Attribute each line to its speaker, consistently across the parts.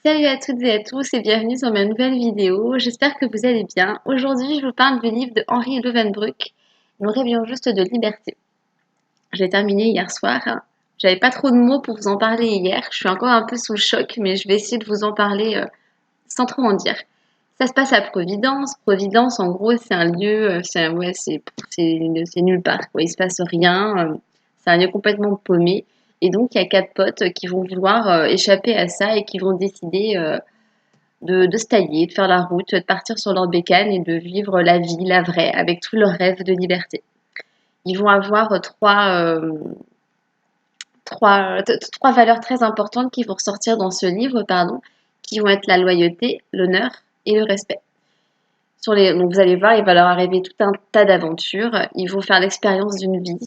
Speaker 1: Salut à toutes et à tous et bienvenue sur ma nouvelle vidéo. J'espère que vous allez bien. Aujourd'hui, je vous parle du livre de Henri Leeuwenbruck, Nous rêvions juste de liberté. Je l'ai terminé hier soir. J'avais pas trop de mots pour vous en parler hier. Je suis encore un peu sous le choc, mais je vais essayer de vous en parler sans trop en dire. Ça se passe à Providence. Providence, en gros, c'est un lieu, c'est nulle part, quoi. Il se passe rien. C'est un lieu complètement paumé. Et donc, il y a quatre potes qui vont vouloir échapper à ça et qui vont décider de se tailler, de faire la route, de partir sur leur bécane et de vivre la vie, la vraie, avec tous leurs rêves de liberté. Ils vont avoir trois valeurs très importantes qui vont ressortir dans ce livre, pardon, qui vont être la loyauté, l'honneur et le respect. Donc vous allez voir, il va leur arriver tout un tas d'aventures. Ils vont faire l'expérience d'une vie.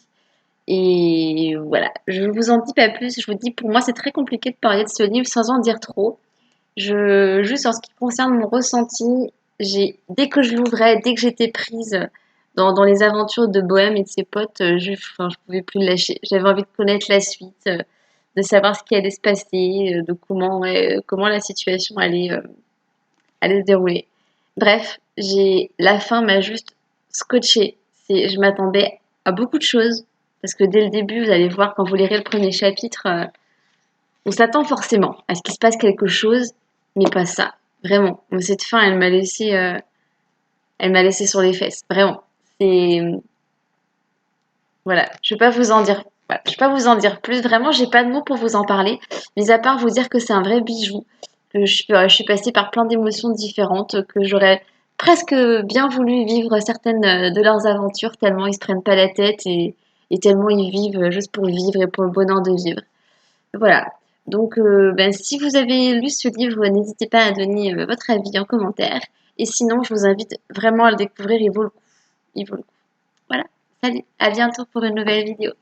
Speaker 1: Et voilà, je ne vous en dis pas plus. Je vous dis, pour moi, c'est très compliqué de parler de ce livre sans en dire trop. Juste en ce qui concerne mon ressenti, dès que je l'ouvrais, dès que j'étais prise dans les aventures de Bohème et de ses potes, je pouvais plus le lâcher. J'avais envie de connaître la suite, de savoir ce qui allait se passer, de comment la situation allait se dérouler. Bref, la fin m'a juste scotché. Je m'attendais à beaucoup de choses parce que dès le début, vous allez voir quand vous lirez le premier chapitre, on s'attend forcément à ce qu'il se passe quelque chose, mais pas ça. Vraiment. Cette fin, elle m'a laissé sur les fesses. Vraiment. C'est, voilà. Je vais pas vous en dire, voilà. Je vais pas vous en dire plus. Vraiment, j'ai pas de mots pour vous en parler. Mais à part vous dire que c'est un vrai bijou, que je suis passée par plein d'émotions différentes, que j'aurais presque bien voulu vivre certaines de leurs aventures tellement ils se prennent pas la tête et tellement ils vivent juste pour vivre et pour le bonheur de vivre. Voilà. Donc, si vous avez lu ce livre, n'hésitez pas à donner votre avis en commentaire. Et sinon, je vous invite vraiment à le découvrir, il vaut le coup. Il vaut le coup. Voilà. Salut, à bientôt pour une nouvelle vidéo.